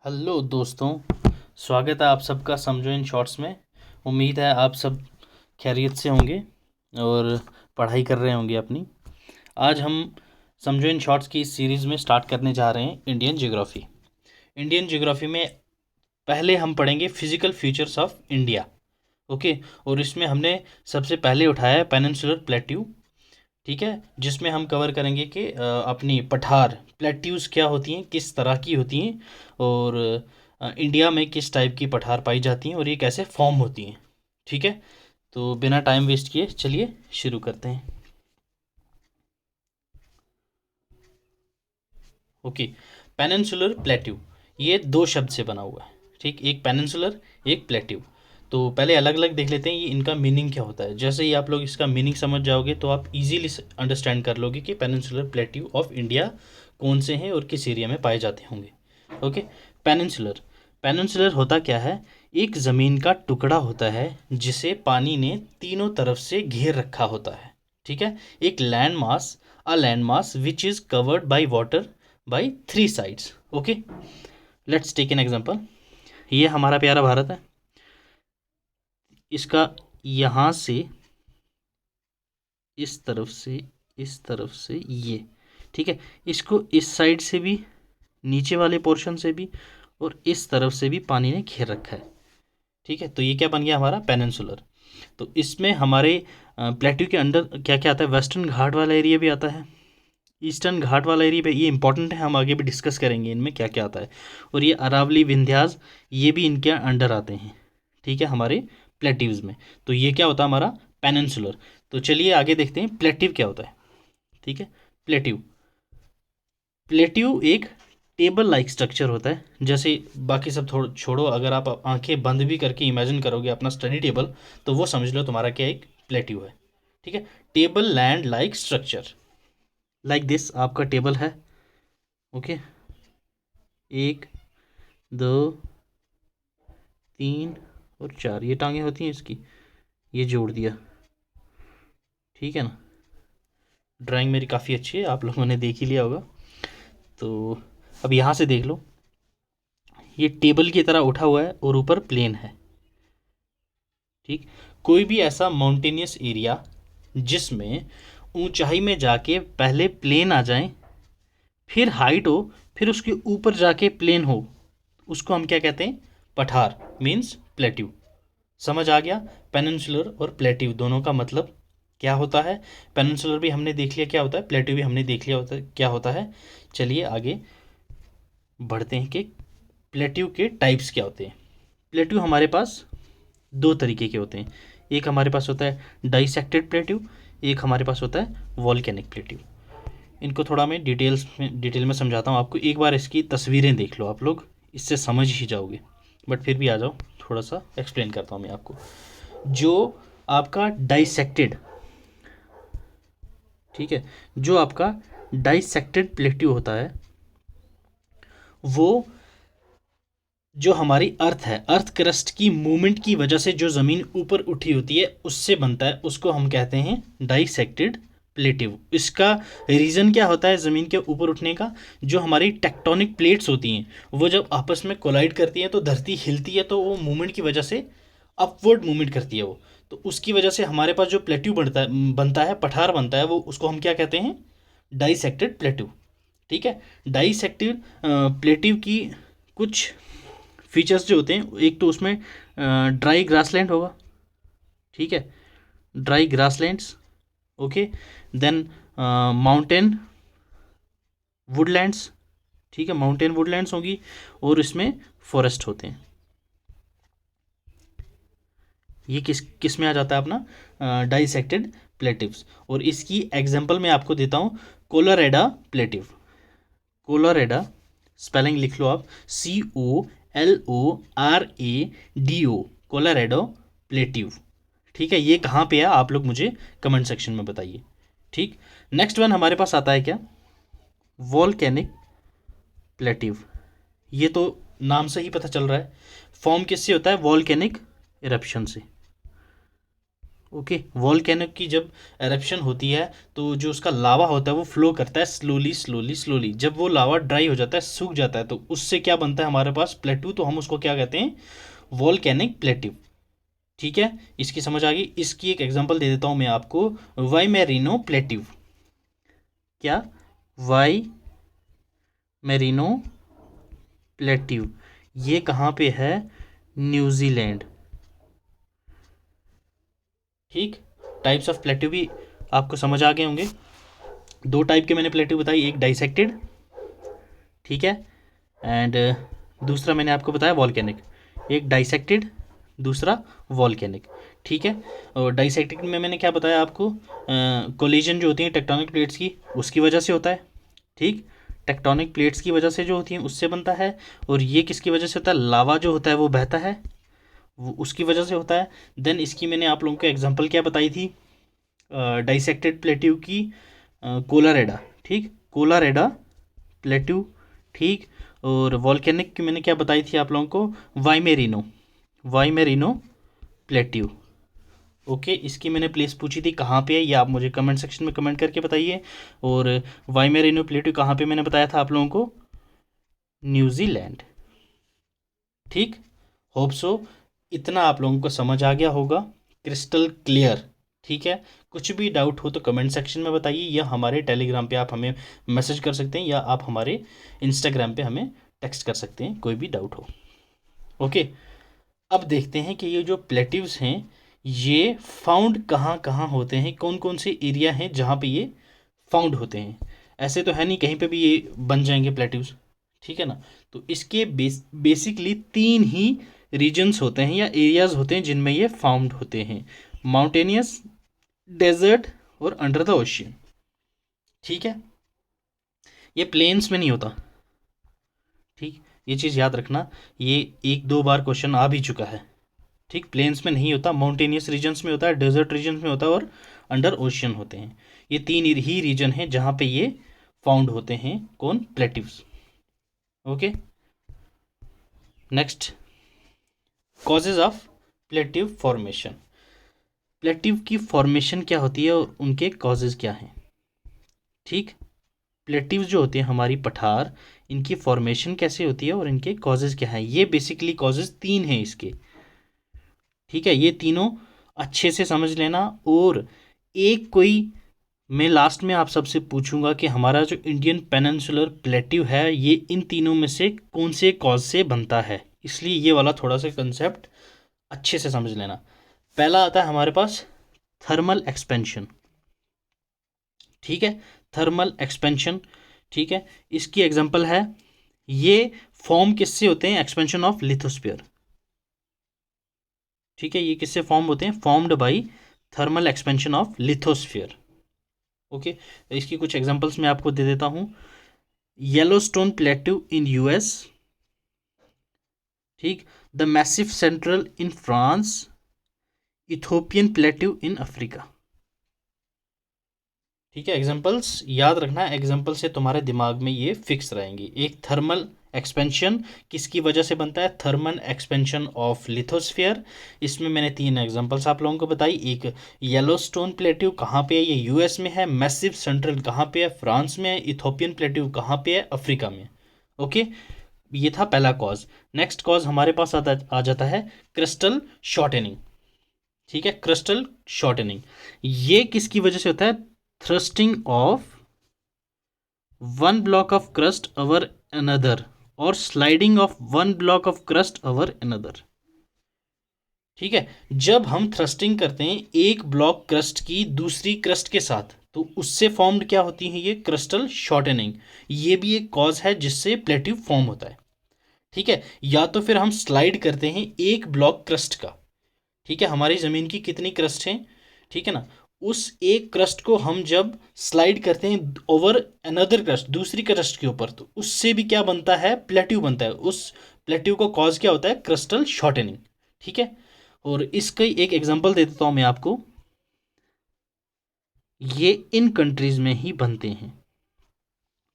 Hello दोस्तों। स्वागत है आप सबका समझो इन शॉर्ट्स में। उम्मीद है आप सब खैरियत से होंगे और पढ़ाई कर रहे होंगे अपनी। आज हम समझो इन शॉर्ट्स की इस सीरीज़ में स्टार्ट करने जा रहे हैं इंडियन ज्योग्राफी। इंडियन ज्योग्राफी में पहले हम पढ़ेंगे physical features of India. Okay. और इसमें हमने सबसे पहले उठाया है पेनिनसुलर प्लेट्यू। ठीक है, जिसमें हम कवर करेंगे कि अपनी पठार प्लेट्यूज क्या होती हैं, किस तरह की होती हैं, और इंडिया में किस टाइप की पठार पाई जाती हैं और ये कैसे फॉर्म होती हैं। ठीक है, तो बिना टाइम वेस्ट किए चलिए शुरू करते हैं। ओके। पेनिनसुलर प्लेट्यू ये दो शब्द से बना हुआ है। ठीक, एक पेनिनसुलर, एक प्लेट्यू। तो पहले अलग अलग देख लेते हैं ये इनका मीनिंग क्या होता है। जैसे ही आप लोग इसका मीनिंग समझ जाओगे तो आप इजीली अंडरस्टैंड कर लोगे कि पेनिनसुलर प्लेट्यू ऑफ इंडिया कौन से हैं और किस एरिया में पाए जाते होंगे। ओके। पेनिनसुलर, पेनिनसुलर होता क्या है? एक ज़मीन का टुकड़ा होता है जिसे पानी ने तीनों तरफ से घेर रखा होता है। ठीक है, एक land mass, a land mass which is covered by water by three sides. Okay, let's take an example. ये हमारा प्यारा भारत है। इसका यहाँ से इस तरफ से, इस तरफ से ये, ठीक है, इसको इस साइड से भी, नीचे वाले पोर्शन से भी, और इस तरफ से भी पानी ने घेर रखा है। ठीक है, तो ये क्या बन गया हमारा पेनिनसुलर। तो इसमें हमारे प्लेट्यू के अंडर क्या क्या आता है? वेस्टर्न घाट वाला एरिया भी आता है, ईस्टर्न घाट वाला एरिया भी, ये इंपॉर्टेंट है, हम आगे भी डिस्कस करेंगे इनमें क्या क्या आता है। और ये अरावली, विंध्यास, ये भी इनके अंडर आते हैं। ठीक है, हमारे प्लेट्यूज में। तो ये क्या होता है हमारा पेनिनसुलर। तो चलिए आगे देखते हैं प्लेट्यू क्या होता है। ठीक है, प्लेट्यू, प्लेट्यू एक टेबल लाइक स्ट्रक्चर होता है। जैसे बाकी सब थोड़ा छोड़ो, अगर आप आंखें बंद भी करके इमेजिन करोगे अपना स्टडी टेबल, तो वो समझ लो तुम्हारा क्या एक प्लेट्यू है। ठीक है, table land like structure, like this आपका टेबल है। ओके, एक, दो, तीन और चार, ये टांगे होती हैं इसकी, ये जोड़ दिया। ठीक है ना, ड्राइंग मेरी काफ़ी अच्छी है, आप लोगों ने देख ही लिया होगा। तो अब यहाँ से देख लो, ये टेबल की तरह उठा हुआ है और ऊपर प्लेन है। ठीक, कोई भी ऐसा माउंटेनियस एरिया जिसमें ऊंचाई में जाके पहले प्लेन आ जाए, फिर हाइट हो, फिर उसके ऊपर जाके प्लेन हो, उसको हम क्या कहते हैं? पठार, मीन्स प्लेट्यू। समझ आ गया पेनिनसुलर और प्लेट्यू दोनों का मतलब क्या होता है। पेनिनसुलर भी हमने देख लिया क्या होता है, प्लेट्यू भी हमने देख लिया होता है क्या होता है। चलिए आगे बढ़ते हैं कि प्लेट्यू के टाइप्स क्या होते हैं। प्लेट्यू हमारे पास दो तरीके के होते हैं। एक हमारे पास होता है डाइसेक्टेड प्लेट्यू, एक हमारे पास होता है वॉल्केनिक प्लेट्यू। इनको थोड़ा मैं डिटेल में समझाता हूँ आपको। एक बार इसकी तस्वीरें देख लो आप लोग, इससे समझ ही जाओगे। बट फिर भी आ जाओ, थोड़ा सा एक्सप्लेन करता हूँ मैं आपको। जो आपका डाइसेक्टेड, ठीक है, जो आपका डाइसेक्टेड प्लेट्यू होता है, वो जो हमारी अर्थ है, अर्थ क्रस्ट की मूवमेंट की वजह से जो ज़मीन ऊपर उठी होती है उससे बनता है, उसको हम कहते हैं डाइसेक्टेड प्लेटिव। इसका रीज़न क्या होता है ज़मीन के ऊपर उठने का? जो हमारी टेक्टोनिक प्लेट्स होती हैं वो जब आपस में कोलाइड करती हैं तो धरती हिलती है, तो वो मूवमेंट की वजह से अपवर्ड मूवमेंट करती है वो। तो उसकी वजह से हमारे पास जो प्लेट्यू बनता है, पठार बनता है, वो उसको हम क्या कहते हैं? Dissected plateau. ठीक है, डाइसेक्टेड प्लेट्यू की कुछ फीचर्स जो होते हैं, एक तो उसमें ड्राई ग्रासलैंड होगा। ठीक है, dry grasslands. Okay, then mountain woodlands. ठीक है, माउंटेन वुडलैंड्स होगी, और इसमें फॉरेस्ट होते हैं। ये किस किस में आ जाता है अपना डाइसेक्टेड प्लेटिव्स। और इसकी एग्जांपल मैं आपको देता हूँ, कोलोरेडा प्लेटिव। कोलोरेडा स्पेलिंग लिख लो आप, COLORADO, कोलोरेडो प्लेट्यू। ठीक है, ये कहाँ पे है आप लोग मुझे कमेंट सेक्शन में बताइए। ठीक, नेक्स्ट वन हमारे पास आता है क्या? Volcanic plateau. ये तो नाम से ही पता चल रहा है, फॉर्म किससे होता है? वॉल्केनिक इरप्शन से। ओके, वॉल्केनो की जब एरप्शन होती है तो जो उसका लावा होता है वो फ्लो करता है स्लोली स्लोली स्लोली। जब वो लावा ड्राई हो जाता है, सूख जाता है, तो उससे क्या बनता है हमारे पास प्लेट्यू, तो हम उसको क्या कहते हैं, वॉल्केनिक प्लेट्यू। ठीक है, इसकी समझ आ गई। इसकी एक एग्जांपल दे देता हूँ मैं आपको, वाई मेरिनो प्लेट्यू। क्या, वाई मेरिनो प्लेट्यू, ये कहाँ पे है, न्यूजीलैंड। ठीक, टाइप्स ऑफ प्लेट्यू भी आपको समझ आ गए होंगे। दो टाइप के मैंने प्लेट्यू बताई, एक डाइसेक्टेड, ठीक है, एंड दूसरा मैंने आपको बताया वॉल्केनिक। एक डाइसेक्टेड, दूसरा वॉल्केनिक। ठीक है, और डाइसेक्टेड में मैंने क्या बताया आपको, कोलिजन जो होती है टेक्टोनिक प्लेट्स की, उसकी वजह से होता है। ठीक, टेक्टोनिक प्लेट्स की वजह से जो होती है उससे बनता है। और ये किसकी वजह से होता है, लावा जो होता है वो बहता है, वो उसकी वजह से होता है। देन इसकी मैंने आप लोगों को एग्जांपल क्या बताई थी, डाइसेक्टेड प्लेट्यू की, कोलारेडा। ठीक, कोलारेडा प्लेट्यू। ठीक, और वॉल्केनिक की मैंने क्या बताई थी आप लोगों को, वाइमेरिनो, वाइमेरिनो प्लेट्यू। ओके, इसकी मैंने प्लेस पूछी थी कहाँ पे है, ये आप मुझे कमेंट सेक्शन में कमेंट करके बताइए। और वाइमेरिनो प्लेट्यू कहाँ पे मैंने बताया था आप लोगों को, न्यूजीलैंड। ठीक, होप सो इतना आप लोगों को समझ आ गया होगा, क्रिस्टल क्लियर। ठीक है, कुछ भी डाउट हो तो कमेंट सेक्शन में बताइए, या हमारे टेलीग्राम पे आप हमें मैसेज कर सकते हैं, या आप हमारे इंस्टाग्राम पे हमें टेक्स्ट कर सकते हैं, कोई भी डाउट हो। ओके, अब देखते हैं कि ये जो प्लेटिव्स हैं ये फाउंड कहाँ कहाँ होते हैं, कौन कौन से एरिया हैं जहाँ पे ये फाउंड होते हैं। ऐसे तो है नहीं कहीं पे भी ये बन जाएंगे प्लेटिव्स, ठीक है ना। तो इसके बेसिकली तीन ही रीजन्स होते हैं या एरियाज होते हैं जिनमें ये फाउंड होते हैं, माउंटेनियस, डेजर्ट और अंडर द ओशियन। ठीक है, ये प्लेन्स में नहीं होता। ठीक, ये चीज़ याद रखना, ये एक दो बार क्वेश्चन आ भी चुका है। ठीक, प्लेन्स में नहीं होता, माउंटेनियस रीजन्स में होता है, डेजर्ट रीजन्स में होता है, और अंडर ओशियन होते हैं। ये तीन ही रीजन हैं जहाँ पे ये फाउंड होते हैं, कौन, plateaus. Okay, next, causes of plateau formation. Plateau की फॉर्मेशन क्या होती है और उनके कॉजेज क्या हैं। ठीक, प्लेटिव जो होते हैं हमारी पठार, इनकी फॉर्मेशन कैसे होती है और इनके कॉजेज क्या हैं। ये बेसिकली कॉजेज तीन हैं इसके। ठीक है, ये तीनों अच्छे से समझ लेना। और एक कोई मैं लास्ट में आप सबसे पूछूंगा कि हमारा जो इंडियन पेनिनसुलर प्लेट्यू है ये इन तीनों में से कौन से कॉज से बनता है, इसलिए ये वाला थोड़ा सा कंसेप्ट अच्छे से समझ लेना। पहला आता है हमारे पास थर्मल एक्सपेंशन। ठीक है, थर्मल एक्सपेंशन। ठीक है, इसकी एग्जांपल है, ये फॉर्म किससे होते हैं, एक्सपेंशन ऑफ लिथोस्फीयर। ठीक है, ये किससे फॉर्म होते हैं, formed by thermal expansion of lithosphere. Okay, इसकी कुछ एग्जांपल्स मैं आपको दे देता हूं, येलोस्टोन प्लेट्यू इन यूएस। ठीक, the massive central in France, Ethiopian plateau in Africa. ठीक है, एग्जांपल्स याद रखना, एग्जांपल से तुम्हारे दिमाग में ये फिक्स रहेंगी। एक थर्मल एक्सपेंशन किसकी वजह से बनता है, थर्मल एक्सपेंशन ऑफ लिथोस्फीयर। इसमें मैंने तीन एग्जांपल्स आप लोगों को बताई, एक येलोस्टोन प्लेट्यू कहाँ पे है, ये यूएस में है, मैसिव सेंट्रल कहाँ पे है, फ्रांस में है, इथोपियन प्लेट्यू कहाँ पे है, अफ्रीका में। ओके, ये था पहला कॉज। नेक्स्ट कॉज हमारे पास आ जाता है क्रिस्टल शॉर्टनिंग। ठीक है, क्रिस्टल शॉर्टनिंग ये किसकी वजह से होता है, thrusting of one block of crust over another और sliding of one block of crust over another. ठीक है, जब हम थ्रस्टिंग करते हैं एक ब्लॉक क्रस्ट की दूसरी क्रस्ट के साथ तो उससे फॉर्म्ड क्या होती है, ये क्रिस्टल शॉर्टनिंग। ये भी एक कॉज है जिससे प्लेट्यू फॉर्म होता है। ठीक है, या तो फिर हम स्लाइड करते हैं एक ब्लॉक क्रस्ट का। ठीक है, हमारी ज़मीन की कितनी क्रस्ट हैं, ठीक है ना, उस एक क्रस्ट को हम जब स्लाइड करते हैं ओवर अनदर क्रस्ट, दूसरी क्रस्ट के ऊपर, तो उससे भी क्या बनता है, प्लेट्यू बनता है। उस प्लेट्यू को कॉज क्या होता है, क्रिस्टल शॉर्टनिंग। ठीक है, और इसका एक एग्जांपल दे देता हूं मैं आपको, ये इन कंट्रीज में ही बनते हैं।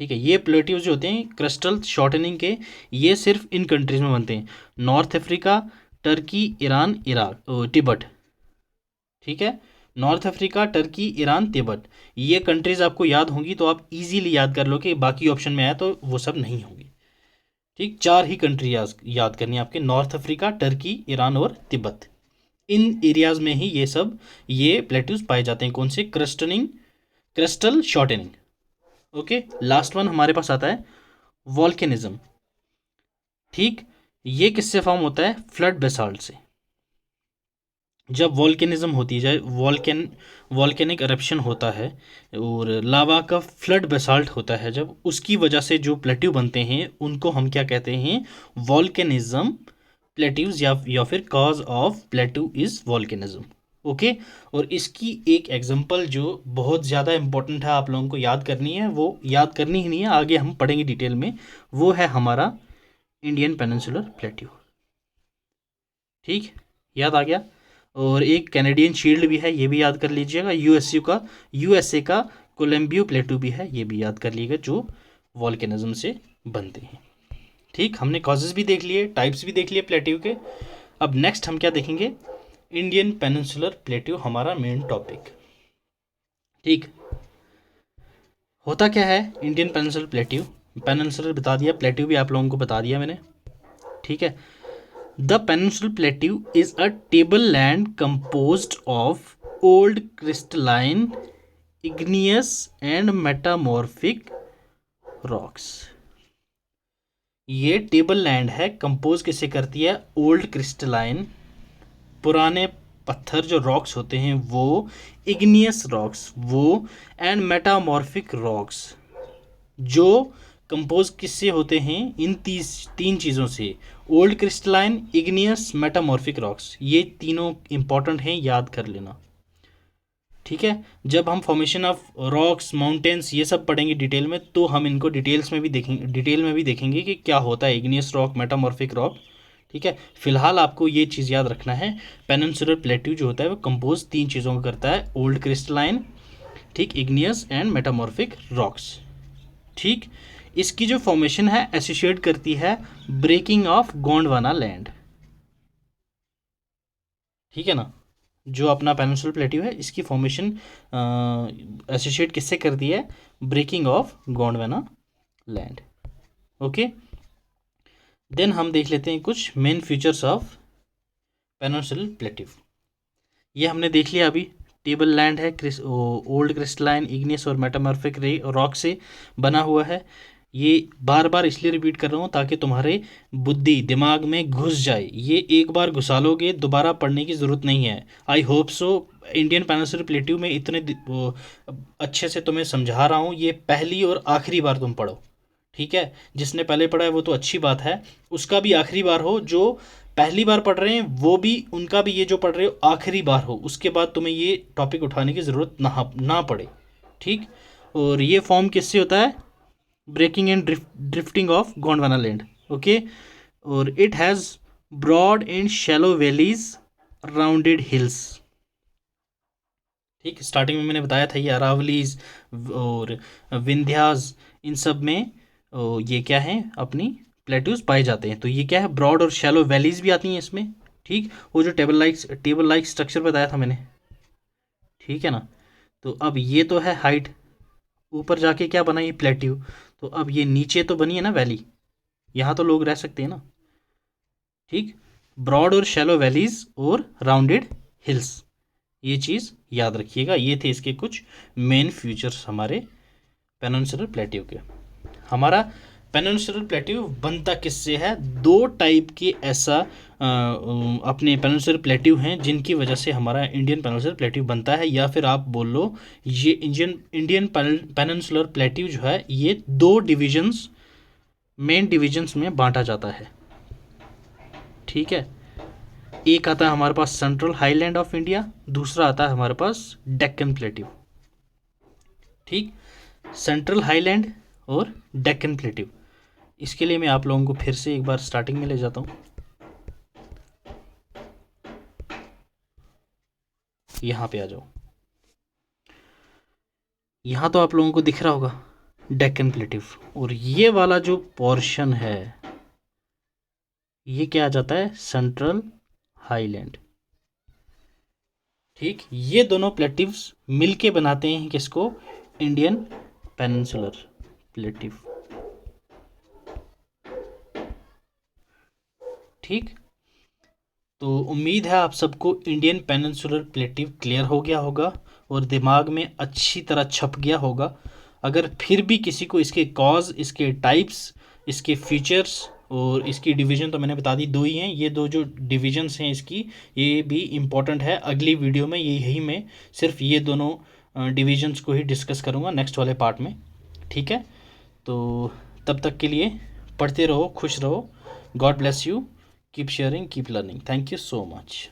ठीक है, ये प्लेट्यूज जो होते हैं क्रिस्टल शॉर्टनिंग के, ये सिर्फ इन कंट्रीज में बनते हैं, north Africa, Turkey, Iran, Iraq, Tibet. ठीक है, north Africa, Turkey, Iran, Tibet, ये कंट्रीज आपको याद होंगी तो आप इजीली याद कर लो कि बाकी ऑप्शन में आया तो वो सब नहीं होंगी। ठीक, 4 ही कंट्री याद करनी है आपके, नॉर्थ अफ्रीका, टर्की, ईरान और तिब्बत। इन एरियाज में ही ये प्लेट्यूज पाए जाते हैं। कौन से? Crystal shortening. Okay, last one हमारे पास आता है वॉल्केनिज्म। ठीक, ये किससे फॉर्म होता है? फ्लड बेसाल्ट से। जब वॉल्केनिज्म होती है, वॉल्केनिक eruption होता है और लावा का फ्लड बेसाल्ट होता है, जब उसकी वजह से जो प्लेट्यू बनते हैं उनको हम क्या कहते हैं? वॉल्केनिज्म प्लेट्यूज, या फिर cause of plateau is volcanism. Okay, और इसकी एक एग्जांपल जो बहुत ज़्यादा इंपॉर्टेंट है, आप लोगों को याद करनी है, वो याद करनी ही नहीं है, आगे हम पढ़ेंगे डिटेल में, वो है हमारा इंडियन पेनिनसुलर प्लेट्यू। ठीक, याद आ गया। और एक कैनेडियन शील्ड भी है, ये भी याद कर लीजिएगा। यूएसए का कोलंबियो प्लेटू भी है, ये भी याद कर लीजिएगा, जो वॉल्केनिज्म से बनते हैं। ठीक, हमने कॉजेज भी देख लिए, टाइप्स भी देख लिए प्लेट्यू के। अब नेक्स्ट हम क्या देखेंगे? इंडियन पेनिनसुलर प्लेट्यू, हमारा मेन टॉपिक। ठीक, होता क्या है इंडियन पेनिनसुलर प्लेट्यू? पेनिनसुलर बता दिया, प्लेट्यू भी आप लोगों को बता दिया मैंने। ठीक है, the Peninsular Plateau is a tableland composed of old crystalline, igneous and metamorphic rocks। ये टेबल लैंड है, कंपोज किससे करती है? ओल्ड क्रिस्टलाइन, पुराने पत्थर जो रॉक्स होते हैं वो, इग्नियस रॉक्स वो, एंड मेटामॉर्फिक रॉक्स, जो कंपोज किससे होते हैं? इन तीन चीज़ों से, old crystalline, igneous, metamorphic rocks. ये तीनों इंपॉर्टेंट हैं, याद कर लेना। ठीक है, जब हम फॉर्मेशन ऑफ रॉक्स, माउंटेन्स, ये सब पढ़ेंगे डिटेल में, तो हम इनको डिटेल में भी देखेंगे कि क्या होता है इग्नियस रॉक, मेटामॉर्फिक रॉक। ठीक है, फिलहाल आपको ये चीज़ याद रखना है, पेनिनसुलर प्लेट्यू जो होता है वो कंपोज 3 चीज़ों का करता है, ओल्ड क्रिस्टलाइन, ठीक, इग्नियस एंड मेटामॉर्फिक रॉक्स। ठीक, इसकी जो फॉर्मेशन है एसोसिएट करती है ब्रेकिंग ऑफ गोंडवाना लैंड। ठीक है ना, जो अपना पेनिनसुलर प्लेट्यू है इसकी फॉर्मेशन एसोसिएट किससे करती है? Breaking of Gondwana land. Okay, then हम देख लेते हैं कुछ main features of peninsular plateau. ये हमने देख लिया अभी, टेबल लैंड है, ओल्ड क्रिस्टलाइन, इग्नियस और मेटामॉर्फिक रॉक से बना हुआ है। ये बार बार इसलिए रिपीट कर रहा हूँ ताकि तुम्हारे बुद्धि दिमाग में घुस जाए। ये एक बार घुसा लोगे, दोबारा पढ़ने की ज़रूरत नहीं है। I hope so Indian peninsular plateau में इतने अच्छे से तुम्हें समझा रहा हूँ, ये पहली और आखिरी बार तुम पढ़ो। ठीक है, जिसने पहले पढ़ा है वो तो अच्छी बात है, उसका भी आखिरी बार हो, जो पहली बार पढ़ रहे हैं वो भी, उनका भी ये जो पढ़ रहे हो आखिरी बार हो, उसके बाद तुम्हें ये टॉपिक उठाने की ज़रूरत ना पड़े। ठीक, और ये फॉर्म किससे होता है? Breaking and drifting of Gondwana land. Okay, और it has broad and shallow valleys, rounded hills. ठीक, स्टार्टिंग में मैंने बताया था ये अरावलीज और विंध्यास, इन सब में ये क्या है? अपनी प्लेट्यूज पाए जाते हैं। तो ये क्या है? ब्रॉड और शैलो वैलीज भी आती हैं इसमें। ठीक, वो जो टेबल लाइक स्ट्रक्चर बताया था मैंने। ठीक है ना, तो अब ये तो है हाइट, ऊपर जाके क्या बना? ये प्लेट्यू। तो अब ये नीचे तो बनी है ना वैली, यहाँ तो लोग रह सकते हैं ना। ठीक, ब्रॉड और शैलो वैलीज और राउंडेड हिल्स, ये चीज़ याद रखिएगा। ये थे इसके कुछ मेन फीचर्स हमारे पेनिनसुलर प्लेट्यू के। हमारा पेनिनसुलर प्लेट्यू बनता किससे है? 2 टाइप के ऐसा अपने पेनिनसुलर प्लेट्यू हैं जिनकी वजह से हमारा इंडियन पेनिनसुलर प्लेट्यू बनता है, या फिर आप बोल लो ये इंडियन पेनिनसुलर प्लेट्यू जो है ये 2 डिविजन्स, मेन डिविजन्स में बांटा जाता है। ठीक है, एक आता है हमारे पास सेंट्रल हाईलैंड ऑफ इंडिया, दूसरा आता है हमारे पास डेक्कन प्लेट्यू। ठीक, सेंट्रल हाईलैंड और डेक्कन प्लेट्यू, इसके लिए मैं आप लोगों को फिर से एक बार स्टार्टिंग में ले जाता हूँ। यहाँ पे आ जाओ, यहाँ तो आप लोगों को दिख रहा होगा डेक्कन प्लेट्यू, और ये वाला जो पोर्शन है ये क्या आ जाता है? Central highland. ठीक, ये दोनों प्लेटिव्स मिलके बनाते हैं किसको, इंडियन पेनिनसुलर प्लेटिव। ठीक, तो उम्मीद है आप सबको इंडियन पेनिनसुलर प्लेटिव क्लियर हो गया होगा और दिमाग में अच्छी तरह छप गया होगा। अगर फिर भी किसी को इसके कॉज, इसके टाइप्स, इसके फीचर्स और इसकी डिवीज़न तो मैंने बता दी, दो ही हैं ये, दो जो डिवीजन्स हैं इसकी, ये भी इम्पॉर्टेंट है। अगली वीडियो में यही मैं सिर्फ ये दोनों डिवीजन्स को ही डिस्कस करूँगा नेक्स्ट वाले पार्ट में। ठीक है, तो तब तक के लिए पढ़ते रहो, खुश रहो, God bless you, keep sharing, keep learning, thank you so much.